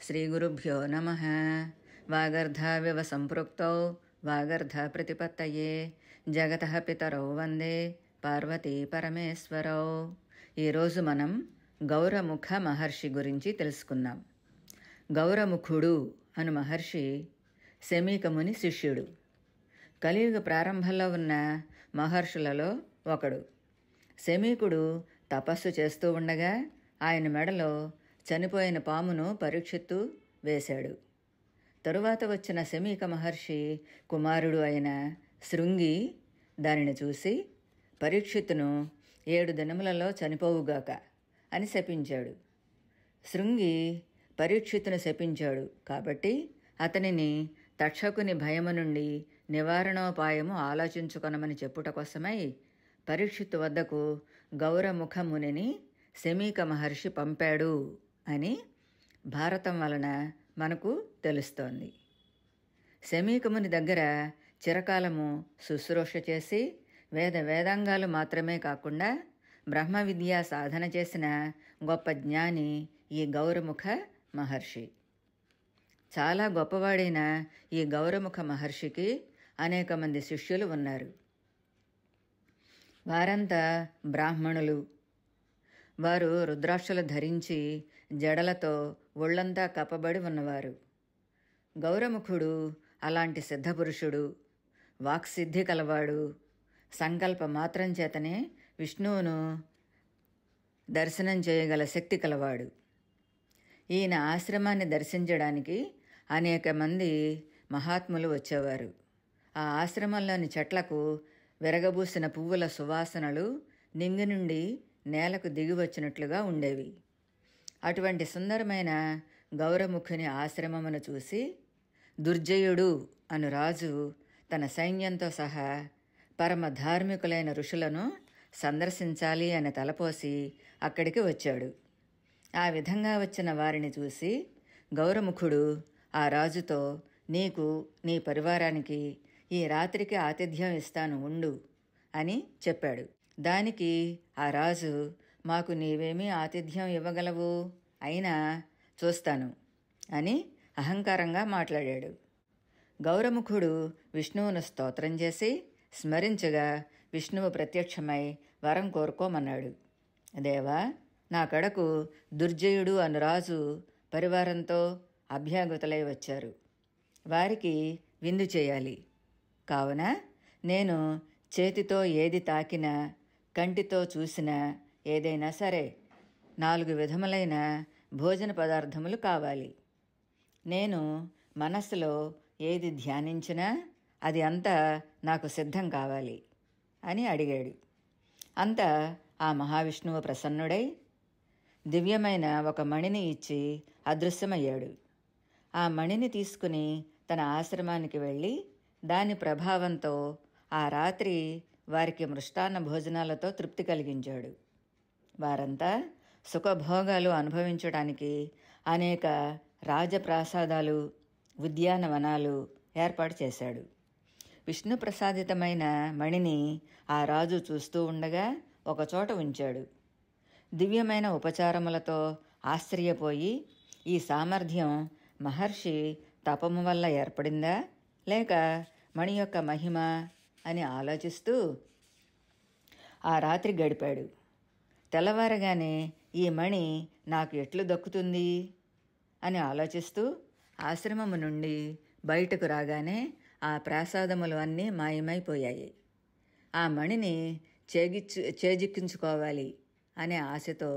శ్రీగురుభ్యో నమః. వాగర్ధావివ సంపృక్తౌ వాగర్ధప్రతిపత్తయే జగతః పితరౌ వందే పార్వతీ పరమేశ్వరౌ. ఈరోజు మనం గౌరముఖ మహర్షి గురించి తెలుసుకుందాం. గౌరముఖుడు అను మహర్షి శమీకముని శిష్యుడు. కలియుగ ప్రారంభంలో ఉన్న మహర్షులలో ఒకడు. శమీకుడు తపస్సు చేస్తూ ఉండగా ఆయన మెడలో చనిపోయిన పామును పరీక్షిత్తు వేశాడు. తరువాత వచ్చిన శమీక మహర్షి కుమారుడు అయిన శృంగి దానిని చూసి పరీక్షిత్తును 7 దినములలో చనిపోవుగాక అని శపించాడు. శృంగి పరీక్షిత్తును శపించాడు కాబట్టి అతనిని తక్షకుని భయము నుండి నివారణోపాయము ఆలోచించుకొనమని చెప్పుట కోసమై పరీక్షిత్తు వద్దకు గౌరముఖ మునిని శమీక మహర్షి పంపాడు అని భారతం వలన మనకు తెలుస్తోంది. శమీకముని దగ్గర చిరకాలము శుశ్రూష చేసి వేదాంగాలు మాత్రమే కాకుండా బ్రహ్మ విద్యా సాధన చేసిన గొప్ప జ్ఞాని ఈ గౌరముఖ మహర్షి. చాలా గొప్పవాడైన ఈ గౌరముఖ మహర్షికి అనేక మంది శిష్యులు ఉన్నారు. వారంతా బ్రాహ్మణులు. వారు రుద్రాక్షలు ధరించి జడలతో ఒళ్లంతా కప్పబడి ఉన్నవారు. గౌరముఖుడు అలాంటి సిద్ధపురుషుడు, వాక్సిద్ధి కలవాడు. సంకల్ప మాత్రం చేతనే విష్ణువును దర్శనం చేయగల శక్తి కలవాడు. ఈయన ఆశ్రమాన్ని దర్శించడానికి అనేక మంది మహాత్ములు వచ్చేవారు. ఆ ఆశ్రమంలోని చెట్లకు విరగబూసిన పువ్వుల సువాసనలు నింగి నుండి నేలకు దిగివచ్చినట్లుగా ఉండేవి. అటువంటి సుందరమైన గౌరముఖుని ఆశ్రమమును చూసి దుర్జయుడు అను రాజు తన సైన్యంతో సహా పరమ ధార్మికులైన ఋషులను సందర్శించాలి అని తలపోసి అక్కడికి వచ్చాడు. ఆ విధంగా వచ్చిన వారిని చూసి గౌరముఖుడు ఆ రాజుతో, నీకు నీ పరివారానికి ఈ రాత్రికి ఆతిథ్యం ఇస్తాను ఉండు అని చెప్పాడు. దానికి ఆ రాజు, మాకు నీవేమీ ఆతిథ్యం ఇవ్వగలవు, అయినా చూస్తాను అని అహంకారంగా మాట్లాడాడు. గౌరముఖుడు విష్ణువును స్తోత్రం చేసి స్మరించగా విష్ణువు ప్రత్యక్షమై వరం కోరుకోమన్నాడు. దేవా, నా కడకు దుర్జయుడు అను రాజు పరివారంతో అభ్యాగతులై వచ్చారు. వారికి విందు చేయాలి. కావున నేను చేతితో ఏది తాకినా, కంటితో చూసినా ఏదైనా సరే 4 విధములైన భోజన పదార్థములు కావాలి. నేను మనస్సులో ఏది ధ్యానించినా అది అంతా నాకు సిద్ధం కావాలి అని అడిగాడు. అంతా ఆ మహావిష్ణువు ప్రసన్నుడై దివ్యమైన ఒక మణిని ఇచ్చి అదృశ్యమయ్యాడు. ఆ మణిని తీసుకుని తన ఆశ్రమానికి వెళ్ళి దాని ప్రభావంతో ఆ రాత్రి వారికి మృష్టాన్న భోజనాలతో తృప్తి కలిగించాడు. వారంతా సుఖభోగాలు అనుభవించడానికి అనేక రాజప్రాసాదాలు, ఉద్యానవనాలు ఏర్పాటు చేశాడు. విష్ణు ప్రసాదితమైన మణిని ఆ రాజు చూస్తూ ఉండగా ఒకచోట ఉంచాడు. దివ్యమైన ఉపచారములతో ఆశ్చర్యపోయి, ఈ సామర్థ్యం మహర్షి తపము వల్ల ఏర్పడిందా లేక మణి యొక్క మహిమ అని ఆలోచిస్తూ ఆ రాత్రి గడిపాడు. తెల్లవారగానే ఈ మణి నాకు ఎట్లు దక్కుతుంది అని ఆలోచిస్తూ ఆశ్రమము నుండి బయటకు రాగానే ఆ ప్రాసాదములు అన్నీ మాయమైపోయాయి. ఆ మణిని చేజిక్కించుకోవాలి అనే ఆశతో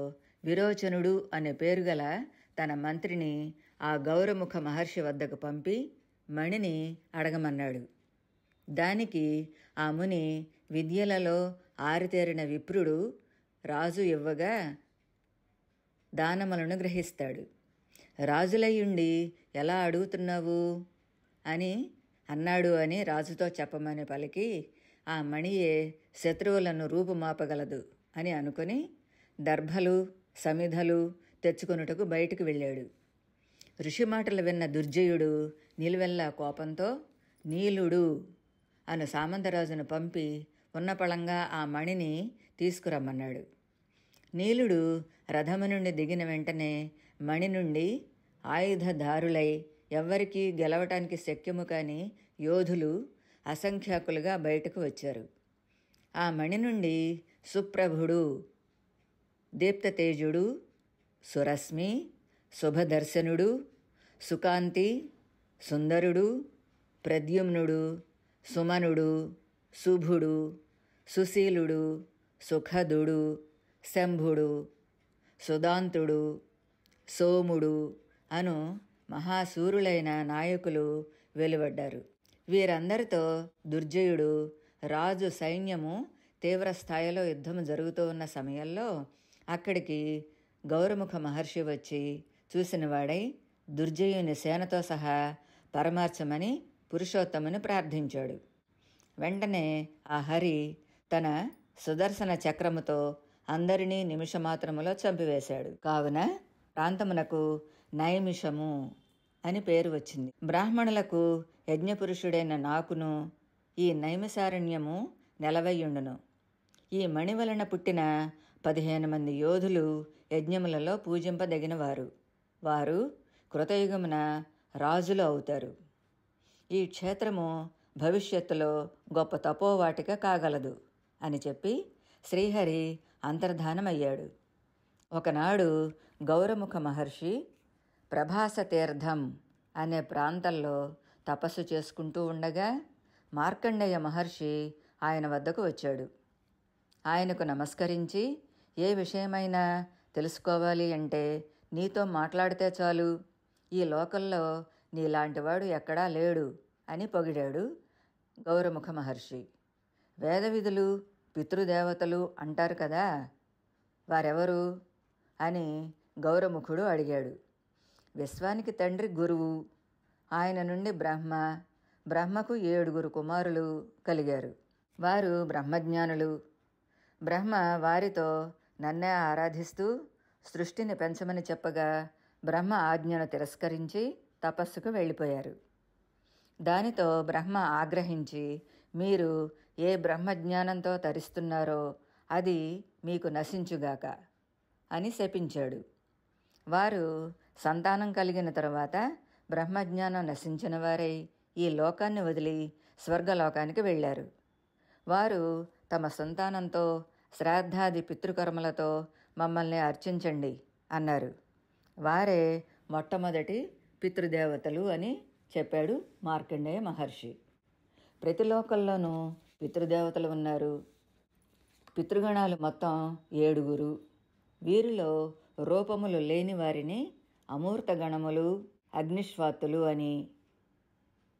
విరోచనుడు అనే పేరు గల తన మంత్రిని ఆ గౌరముఖ మహర్షి వద్దకు పంపి మణిని అడగమన్నాడు. దానికి ఆ ముని విద్యలలో ఆరితేరిన విప్రుడు రాజు ఇవ్వగా దానములను గ్రహిస్తాడు. రాజులయ్యుండి ఎలా అడుగుతున్నావు అని అన్నాడు అని రాజుతో చెప్పమని పలికి, ఆ మణియే శత్రువులను రూపుమాపగలదు అని అనుకుని దర్భలు సమిధలు తెచ్చుకొనుటకు బయటికి వెళ్ళాడు. ఋషి మాటలు విన్న దుర్జయుడు నిలువెల్లా కోపంతో నీలుడు అను సామంతరాజును పంపి ఉన్నపళంగా ఆ మణిని తీసుకురమ్మన్నాడు. నీలుడు రథము నుండి దిగిన వెంటనే మణి నుండి ఆయుధదారులై ఎవ్వరికీ గెలవటానికి శక్యము కాని యోధులు అసంఖ్యాకులుగా బయటకు వచ్చారు. ఆ మణి నుండి సుప్రభుడు, దీప్తతేజుడు, సురశ్మి, శుభదర్శనుడు, సుకాంతి, సుందరుడు, ప్రద్యుమ్నుడు, సుమనుడు, శుభుడు, సుశీలుడు, సుఖదుడు, శంభుడు, సుదాంతుడు, సోముడు అను మహాశూరులైన నాయకులు వెలువడ్డారు. వీరందరితో దుర్జయుడు రాజు సైన్యము తీవ్ర స్థాయిలో యుద్ధం జరుగుతూ ఉన్న సమయంలో అక్కడికి గౌరముఖ మహర్షి వచ్చి చూసినవాడై దుర్జయుని సేనతో సహా పరమార్చమని పురుషోత్తముని ప్రార్థించాడు. వెంటనే ఆ హరి తన సుదర్శన చక్రముతో అందరినీ నిమిషమాత్రములో చంపివేశాడు. కావున ప్రాంతమునకు నైమిషము అని పేరు వచ్చింది. బ్రాహ్మణులకు యజ్ఞపురుషుడైన నాకును ఈ నైమిషారణ్యము నెలవయ్యుండును. ఈ మణి వలన పుట్టిన 15 మంది యోధులు యజ్ఞములలో పూజింపదగినవారు. వారు కృతయుగమున రాజులు అవుతారు. ఈ క్షేత్రము భవిష్యత్తులో గొప్ప తపోవాటిక కాగలదు అని చెప్పి శ్రీహరి అంతర్ధానమయ్యాడు. ఒకనాడు గౌరముఖ మహర్షి ప్రభాస తీర్థం అనే ప్రాంతంలో తపస్సు చేసుకుంటూ ఉండగా మార్కండేయ మహర్షి ఆయన వద్దకు వచ్చాడు. ఆయనకు నమస్కరించి, ఏ విషయమైనా తెలుసుకోవాలి అంటే నీతో మాట్లాడితే చాలు, ఈ లోకంలో నీలాంటివాడు ఎక్కడా లేడు అని పొగిడాడు గౌరముఖ మహర్షి. వేద విధులు, పితృదేవతలు అంటారు కదా, వారెవరు అని గౌరముఖుడు అడిగాడు. విశ్వానికి తండ్రి గురువు, ఆయన నుండి బ్రహ్మ, బ్రహ్మకు 7 కుమారులు కలిగారు. వారు బ్రహ్మజ్ఞానులు. బ్రహ్మ వారితో నన్నే ఆరాధిస్తూ సృష్టిని పెంచమని చెప్పగా బ్రహ్మ ఆజ్ఞను తిరస్కరించి తపస్సుకు వెళ్ళిపోయారు. దానితో బ్రహ్మ ఆగ్రహించి, మీరు ఏ బ్రహ్మజ్ఞానంతో తరిస్తున్నారో అది మీకు నశించుగాక అని శపించాడు. వారు సంతానం కలిగిన తరువాత బ్రహ్మజ్ఞానం నశించిన వారై ఈ లోకాన్ని వదిలి స్వర్గలోకానికి వెళ్ళారు. వారు తమ సంతానంతో శ్రాద్ధాది పితృకర్మలతో మమ్మల్ని అర్చించండి అన్నారు. వారే మొట్టమొదటి పితృదేవతలు అని చెప్పాడు మార్కండేయ మహర్షి. ప్రతి లోకంలోనూ పితృదేవతలు ఉన్నారు. పితృగణాలు మొత్తం 7. వీరిలో రూపములు లేని వారిని అమూర్త గణములు, అగ్నిశ్వాత్తులు అని,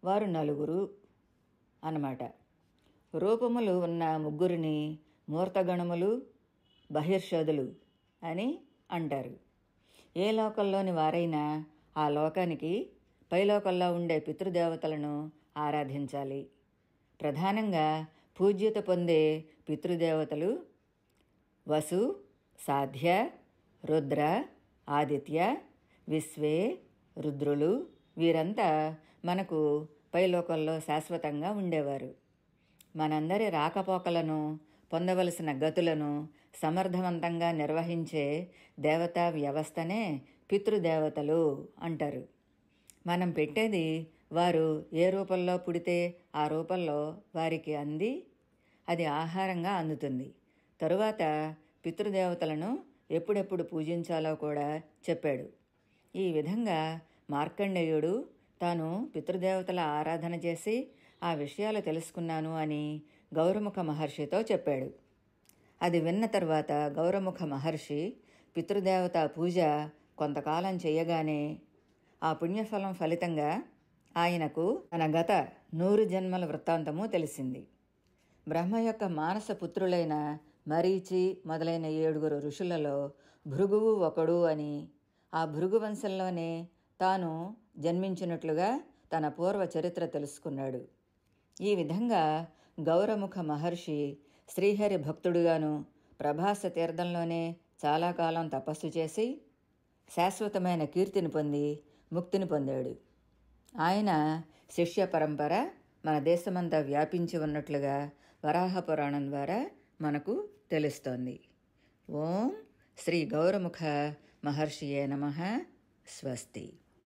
వారు 4 అన్నమాట. రూపములు ఉన్న 3 మూర్తగణములు, బహిర్షదులు అని అంటారు. ఏ లోకంలోని వారైనా ఆ లోకానికి పైలోకంలో ఉండే పితృదేవతలను ఆరాధించాలి. ప్రధానంగా పూజ్యత పొందే పితృదేవతలు వసు, సాధ్య, రుద్ర, ఆదిత్య, విశ్వే, రుద్రులు. వీరంతా మనకు పైలోకంలో శాశ్వతంగా ఉండేవారు. మనందరి రాకపోకలను, పొందవలసిన గతులను సమర్థవంతంగా నిర్వహించే దేవతా వ్యవస్థనే పితృదేవతలు అంటారు. మనం పెట్టేది వారు ఏ రూపంలో పుడితే ఆ రూపంలో వారికి అంది అది ఆహారంగా అందుతుంది. తరువాత పితృదేవతలను ఎప్పుడెప్పుడు పూజించాలో కూడా చెప్పాడు. ఈ విధంగా మార్కండేయుడు తాను పితృదేవతల ఆరాధన చేసి ఆ విషయాలు తెలుసుకున్నాను అని గౌరముఖ మహర్షితో చెప్పాడు. అది విన్న తర్వాత గౌరముఖ మహర్షి పితృదేవతా పూజ కొంతకాలం చేయగానే ఆ పుణ్యఫలం ఫలితంగా ఆయనకు తన గత 100 జన్మల వృత్తాంతము తెలిసింది. బ్రహ్మ యొక్క మానస పుత్రులైన మరీచి మొదలైన 7 ఋషులలో భృగువు ఒకడు అని, ఆ భృగు వంశంలోనే తాను జన్మించినట్లుగా తన పూర్వ చరిత్ర తెలుసుకున్నాడు. ఈ విధంగా గౌరముఖ మహర్షి శ్రీహరి భక్తుడుగాను ప్రభాస తీర్థంలోనే చాలా కాలం తపస్సు చేసి శాశ్వతమైన కీర్తిని పొంది ముక్తిని పొందాడు. ఆయన శిష్య పరంపర మన దేశమంతా వ్యాపించి ఉన్నట్లుగా వరాహ పురాణం ద్వారా మనకు తెలుస్తోంది. ఓం శ్రీ గౌరముఖ మహర్షియే నమః. స్వస్తి.